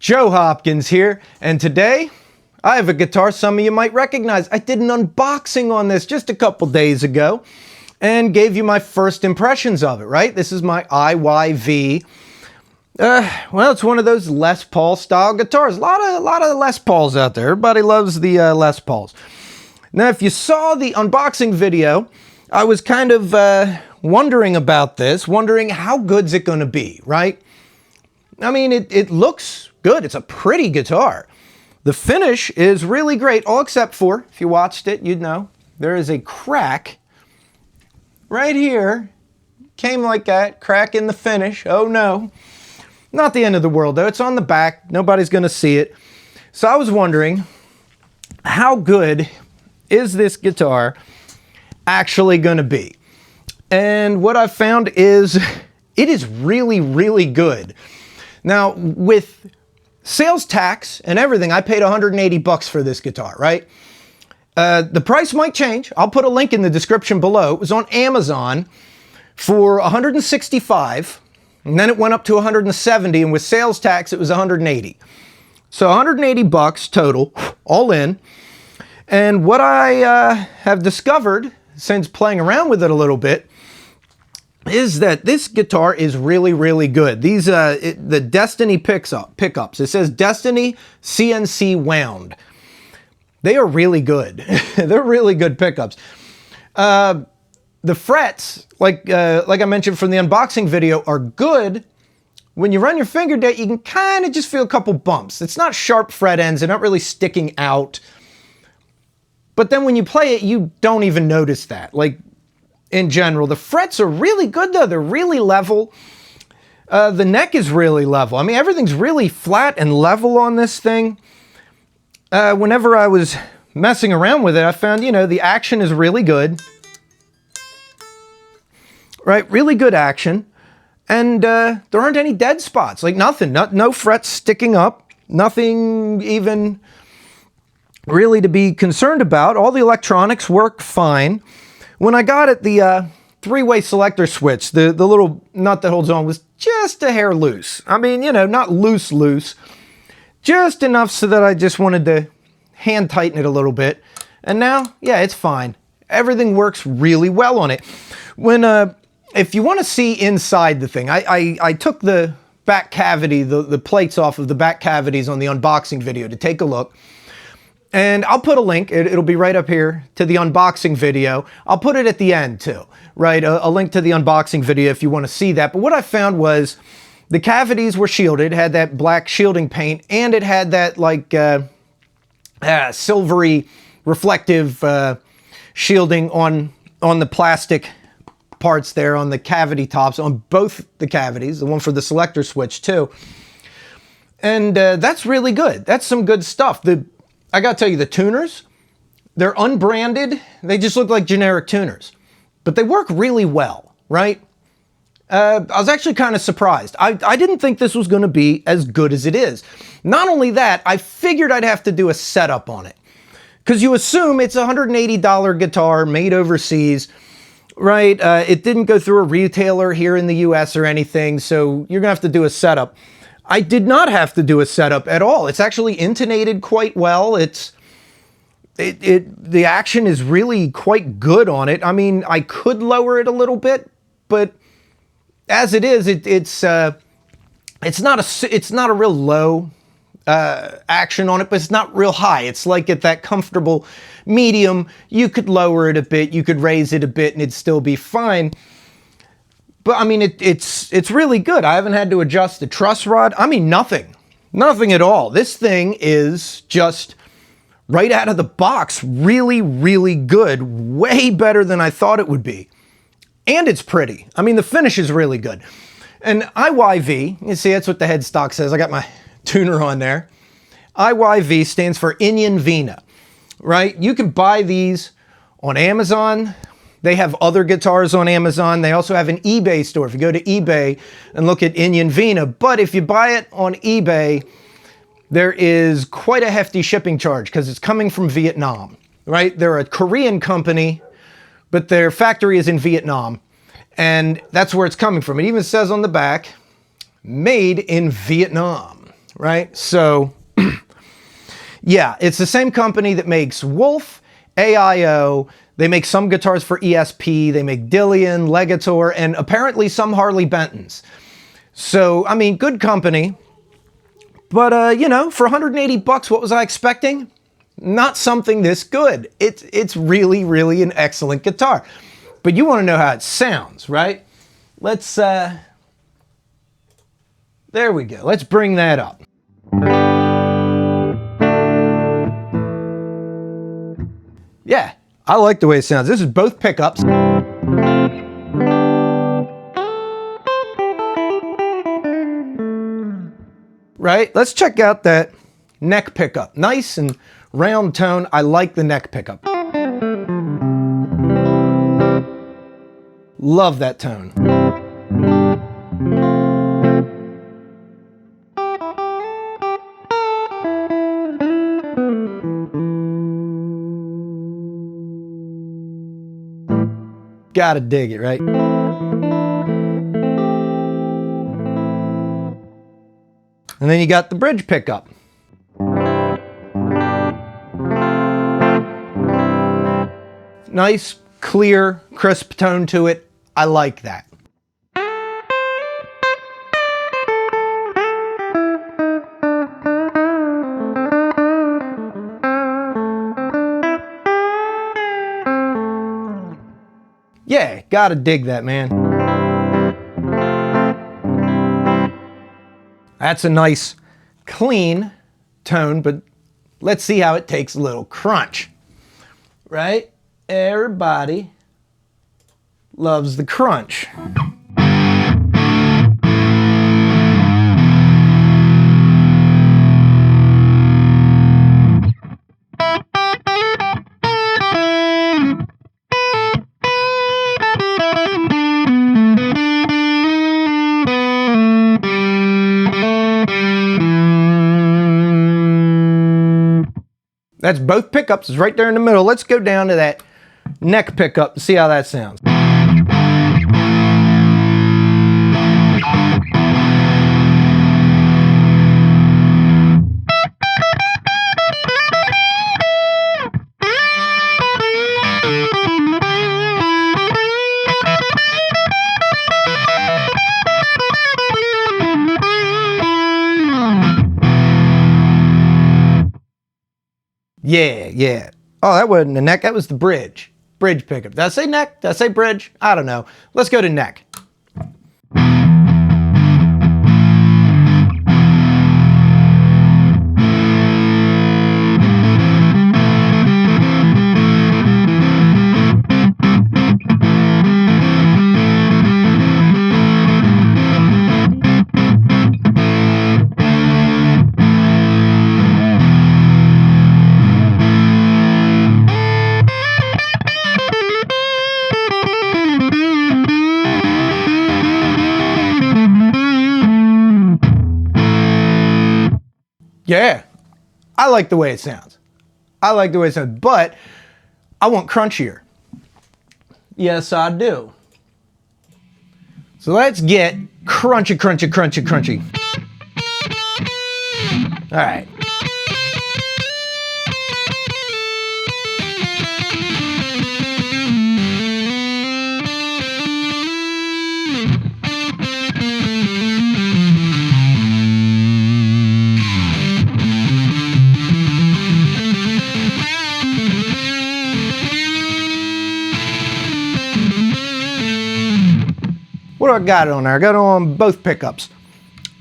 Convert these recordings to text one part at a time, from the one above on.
Joe Hopkins here, and today I have a guitar some of you might recognize. I did an unboxing on this just a couple days ago and gave you my first impressions of it, right? This is my IYV. Well, it's one of those Les Paul style guitars. A lot of Les Pauls out there. Everybody loves the Les Pauls. Now, if you saw the unboxing video, I was kind of wondering about this, wondering how good's it going to be, right? I mean, it looks good. It's a pretty guitar. The finish is really great, all except for, if you watched it, you'd know, there is a crack right here. Came like that, crack in the finish. Oh no. Not the end of the world though. It's on the back. Nobody's going to see it. So I was wondering, how good is this guitar actually going to be? And what I've found is it is really, really good. Now, with sales tax and everything, I paid 180 bucks for this guitar, right? The price might change. I'll put a link in the description below. It was on Amazon for 165, and then it went up to 170, and with sales tax, it was 180. So 180 bucks total, all in. And what I have discovered since playing around with it a little bit is that this guitar is really, really good. These, the Destiny pickups, it says Destiny CNC wound. They are really good. They're really good pickups. The frets, like I mentioned from the unboxing video, are good. When you run your finger down, you can kind of just feel a couple bumps. It's not sharp fret ends. They're not really sticking out. But then when you play it, you don't even notice that. Like, in general, the frets are really good though. They're really level. The neck is really level. I mean, everything's really flat and level on this thing. Whenever I was messing around with it, I found, you know, the action is really good. Right? Really good action. And there aren't any dead spots. Like nothing. No frets sticking up. Nothing even really to be concerned about. All the electronics work fine. When I got it, the three-way selector switch, the little nut that holds on, was just a hair loose. I mean, you know, not loose, just enough so that I just wanted to hand tighten it a little bit. And now, yeah, it's fine. Everything works really well on it. When, if you want to see inside the thing, I took the back cavity, the plates off of the back cavities on the unboxing video to take a look. And I'll put a link, it'll be right up here, to the unboxing video. I'll put it at the end too, right? A link to the unboxing video if you want to see that. But what I found was the cavities were shielded, had that black shielding paint, and it had that like silvery reflective shielding on the plastic parts there, on the cavity tops, on both the cavities, the one for the selector switch too. And that's really good. That's some good stuff. I gotta tell you, the tuners, they're unbranded. They just look like generic tuners, but they work really well, right? I was actually kind of surprised. I didn't think this was gonna be as good as it is. Not only that, I figured I'd have to do a setup on it, because you assume it's a $180 guitar made overseas, right? It didn't go through a retailer here in the US or anything, so you're gonna have to do a setup. I did not have to do a setup at all. It's actually intonated quite well. The action is really quite good on it. I mean, I could lower it a little bit, but as it is, it's not a real low action on it, but it's not real high. It's like at that comfortable medium. You could lower it a bit, you could raise it a bit, and it'd still be fine. But I mean, it's really good. I haven't had to adjust the truss rod. I mean, nothing at all. This thing is just right out of the box, really, really good. Way better than I thought it would be. And it's pretty. I mean, the finish is really good. And IYV, you see, that's what the headstock says. I got my tuner on there. IYV stands for Inian Vina, right? You can buy these on Amazon. They have other guitars on Amazon. They also have an eBay store. If you go to eBay and look at Inian Vina, but if you buy it on eBay, there is quite a hefty shipping charge because it's coming from Vietnam, right? They're a Korean company, but their factory is in Vietnam, and that's where it's coming from. It even says on the back, made in Vietnam. right? So yeah, it's the same company that makes Wolf, AIO. They make some guitars for ESP. They make Dillian, Legator, and apparently some Harley Bentons. So, I mean, good company. But, you know, for 180 bucks, what was I expecting? Not something this good. It's really, really an excellent guitar. But you want to know how it sounds, right? Let's, there we go. Let's bring that up. Yeah, I like the way it sounds. This is both pickups. Right? Let's check out that neck pickup. Nice and round tone. I like the neck pickup. Love that tone. Gotta dig it, right? And then you got the bridge pickup. Nice, clear, crisp tone to it. I like that. Yeah, gotta dig that, man. That's a nice, clean tone, but let's see how it takes a little crunch, right? Everybody loves the crunch. That's both pickups, is right there in the middle. Let's go down to that neck pickup and see how that sounds. Yeah. Oh, that wasn't the neck, that was the bridge. Bridge pickup. Did I say neck? Did I say bridge? I don't know. Let's go to neck. Yeah, I like the way it sounds. But I want crunchier. Yes, I do. So let's get crunchy. All right. What do I got it on there? I got it on both pickups.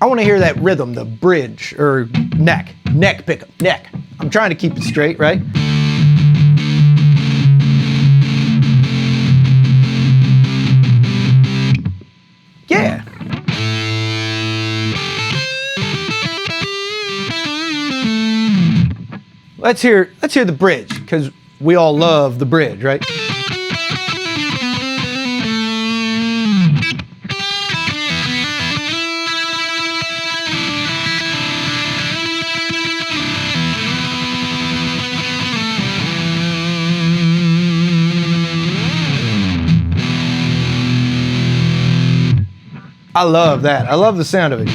I want to hear that rhythm, the bridge, or neck pickup, neck. I'm trying to keep it straight, right? Yeah. Let's hear the bridge, because we all love the bridge, right? I love that. I love the sound of it.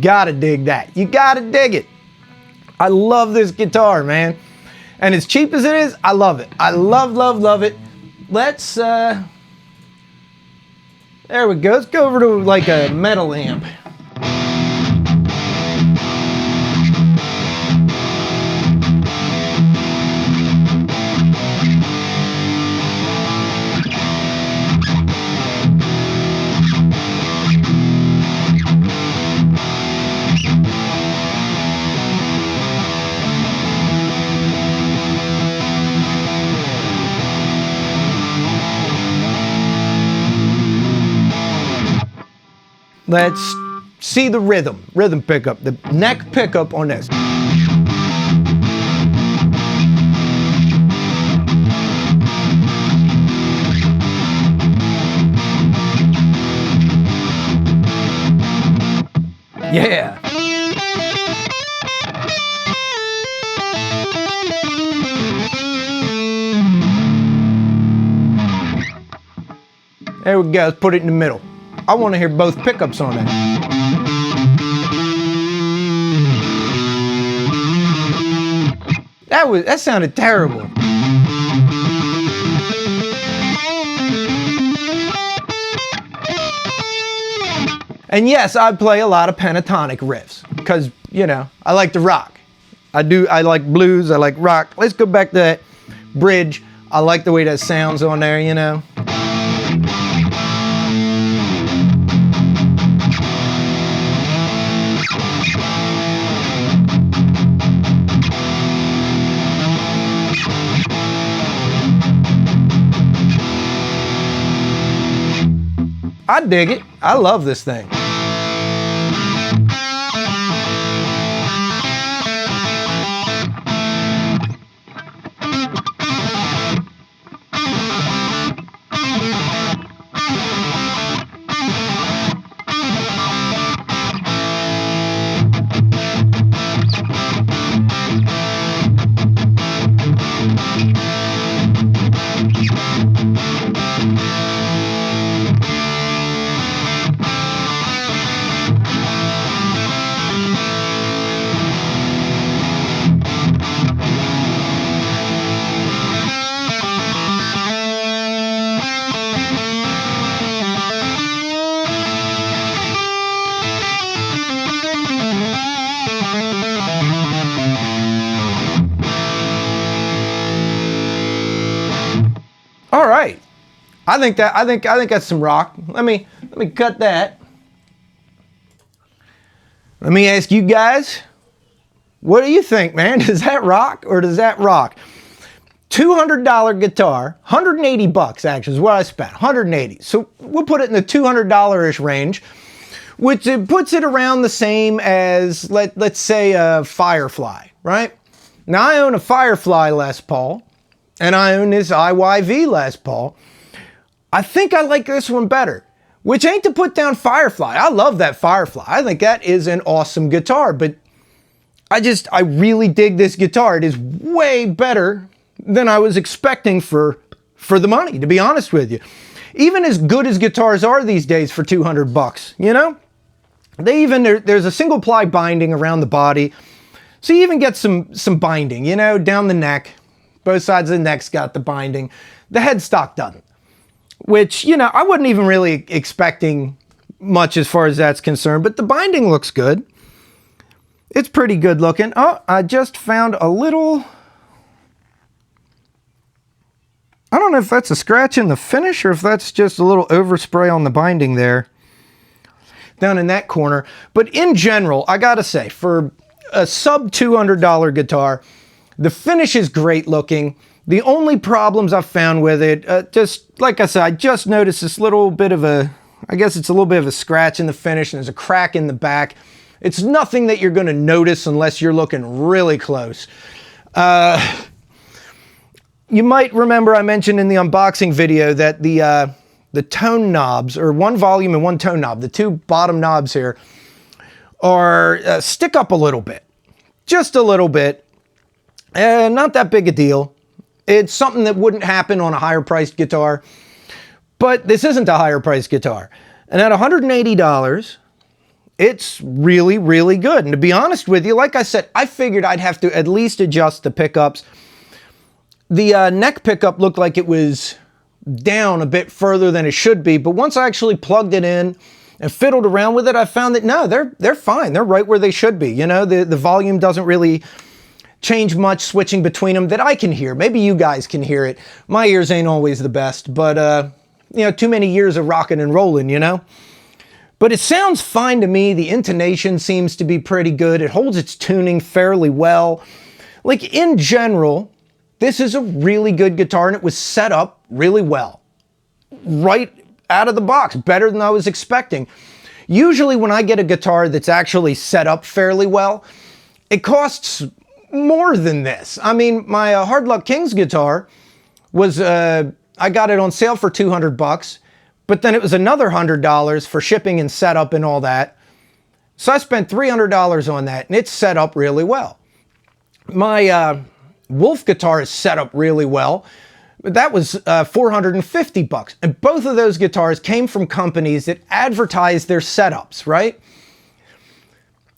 gotta dig that. You gotta dig it. I love this guitar, man. And as cheap as it is, I love it. I love, love, love it. Let's, there we go. Let's go over to like a metal amp. Let's see the rhythm pickup, the neck pickup on this. Yeah. There we go, let's put it in the middle. I want to hear both pickups on it. That sounded terrible. And yes, I play a lot of pentatonic riffs because, you know, I like to rock. I like blues, I like rock. Let's go back to that bridge. I like the way that sounds on there, you know. I dig it. I love this thing. All right. I think that's some rock. Let me cut that. Let me ask you guys, what do you think, man? Does that rock or does that rock? $200 guitar, 180 bucks actually is what I spent, 180. So we'll put it in the $200-ish range, which it puts it around the same as, let's say, a Firefly, right? Now I own a Firefly Les Paul, and I own this IYV Les Paul. I think I like this one better, which ain't to put down Firefly. I love that Firefly. I think that is an awesome guitar, but I really dig this guitar. It is way better than I was expecting for the money, to be honest with you. Even as good as guitars are these days for 200 bucks, you know? There's a single ply binding around the body. So you even get some binding, you know, down the neck. Both sides of the neck's got the binding. The headstock doesn't. Which, you know, I wasn't even really expecting much as far as that's concerned, but the binding looks good. It's pretty good looking. Oh, I just found a little... I don't know if that's a scratch in the finish or if that's just a little overspray on the binding there. Down in that corner. But in general, I gotta say, for a sub $200 guitar, the finish is great looking. The only problems I've found with it, just like I said, I just noticed this little bit of I guess it's a little bit of a scratch in the finish and there's a crack in the back. It's nothing that you're gonna notice unless you're looking really close. You might remember I mentioned in the unboxing video that the tone knobs, or one volume and one tone knob, the two bottom knobs here, are stick up a little bit. Just a little bit. Not that big a deal. It's something that wouldn't happen on a higher priced guitar, but this isn't a higher priced guitar. And at $180, It's really, really good. And to be honest with you, like I said, I figured I'd have to at least adjust the pickups. The neck pickup looked like it was down a bit further than it should be, but once I actually plugged it in and fiddled around with it, I found that no, they're fine. They're right where they should be. You know, the volume doesn't really change much switching between them that I can hear. Maybe you guys can hear it. My ears ain't always the best, but you know, too many years of rocking and rolling, you know? But it sounds fine to me. The intonation seems to be pretty good. It holds its tuning fairly well. Like, in general, this is a really good guitar, and it was set up really well. Right out of the box, better than I was expecting. Usually when I get a guitar that's actually set up fairly well, it costs more than this. I mean, my Hard Luck Kings guitar was, I got it on sale for $200, but then it was another $100 for shipping and setup and all that. So I spent $300 on that, and it's set up really well. My Wolf guitar is set up really well, but that was $450. And both of those guitars came from companies that advertise their setups, right?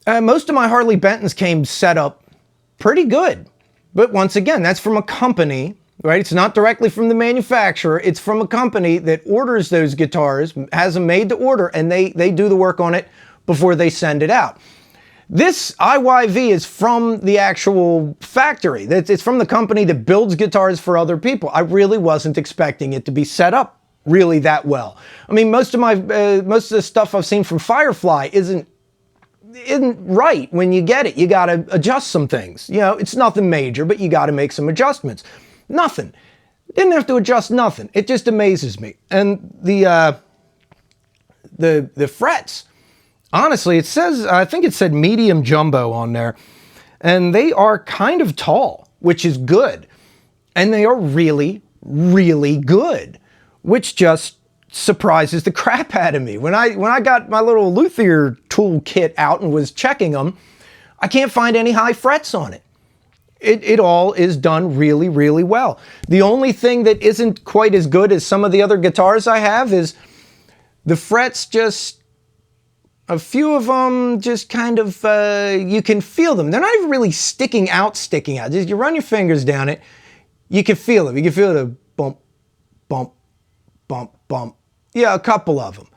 Most of my Harley Bentons came set up pretty good. But once again, that's from a company, right? It's not directly from the manufacturer. It's from a company that orders those guitars, has them made to order, and they do the work on it before they send it out. This IYV is from the actual factory. It's from the company that builds guitars for other people. I really wasn't expecting it to be set up really that well. I mean, most of the stuff I've seen from Firefly isn't right when you get it. You got to adjust some things. You know, it's nothing major, but you got to make some adjustments. Nothing. Didn't have to adjust nothing. It just amazes me. And the frets, honestly, it says, I think it said medium jumbo on there, and they are kind of tall, which is good. And they are really, really good, which just surprises the crap out of me. When I got my little luthier tool kit out and was checking them, I can't find any high frets on it. It all is done really, really well. The only thing that isn't quite as good as some of the other guitars I have is the frets just, a few of them just kind of, you can feel them. They're not even really sticking out. Just you run your fingers down it, you can feel them. You can feel the bump, bump, bump, bump. Yeah, a couple of them.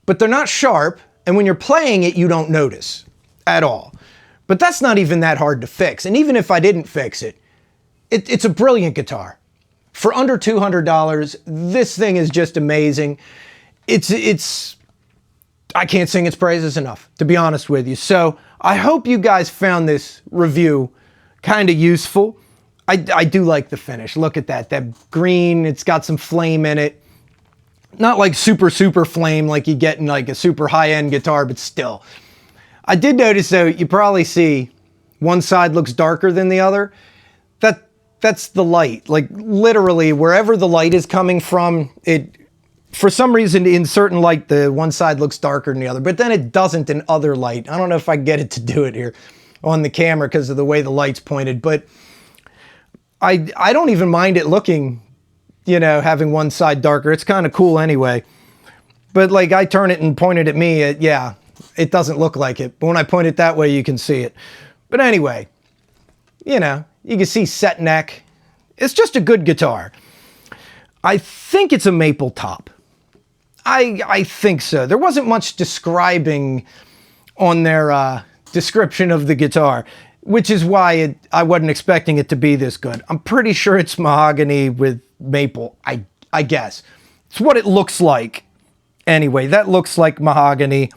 But they're not sharp, and when you're playing it, you don't notice at all. But that's not even that hard to fix. And even if I didn't fix it, it's a brilliant guitar. For under $200, this thing is just amazing. I can't sing its praises enough, to be honest with you. So I hope you guys found this review kind of useful. I do like the finish. Look at that green, it's got some flame in it. Not like super, super flame like you get in like a super high-end guitar, but still. I did notice though, you probably see one side looks darker than the other. That's the light. Like literally wherever the light is coming from, for some reason in certain light, the one side looks darker than the other, but then it doesn't in other light. I don't know if I get it to do it here on the camera because of the way the light's pointed, but I don't even mind it looking, you know, having one side darker. It's kind of cool anyway. But like I turn it and point it at me, yeah, it doesn't look like it. But when I point it that way, you can see it. But anyway, you know, you can see set neck. It's just a good guitar. I think it's a maple top. I think so. There wasn't much describing on their description of the guitar, which is why I wasn't expecting it to be this good. I'm pretty sure it's mahogany with maple, I guess. It's what it looks like. Anyway, that looks like mahogany.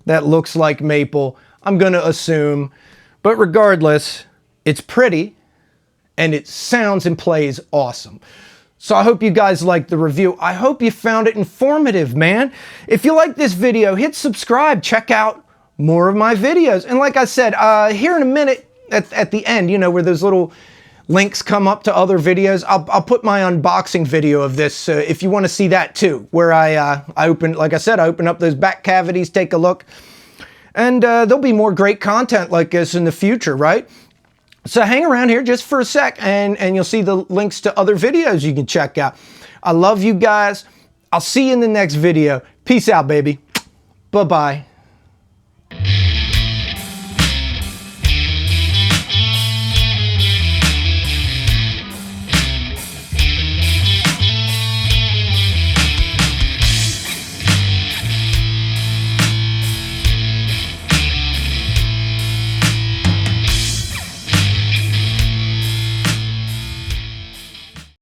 That looks like maple, I'm going to assume. But regardless, it's pretty, and it sounds and plays awesome. So I hope you guys liked the review. I hope you found it informative, man. If you like this video, hit subscribe. Check out more of my videos. And like I said, here in a minute at the end, you know, where those little links come up to other videos, I'll put my unboxing video of this if you want to see that too, where I open, like I said, I open up those back cavities, take a look. And there'll be more great content like this in the future, right? So hang around here just for a sec and you'll see the links to other videos you can check out. I love you guys. I'll see you in the next video. Peace out, baby. Bye-bye.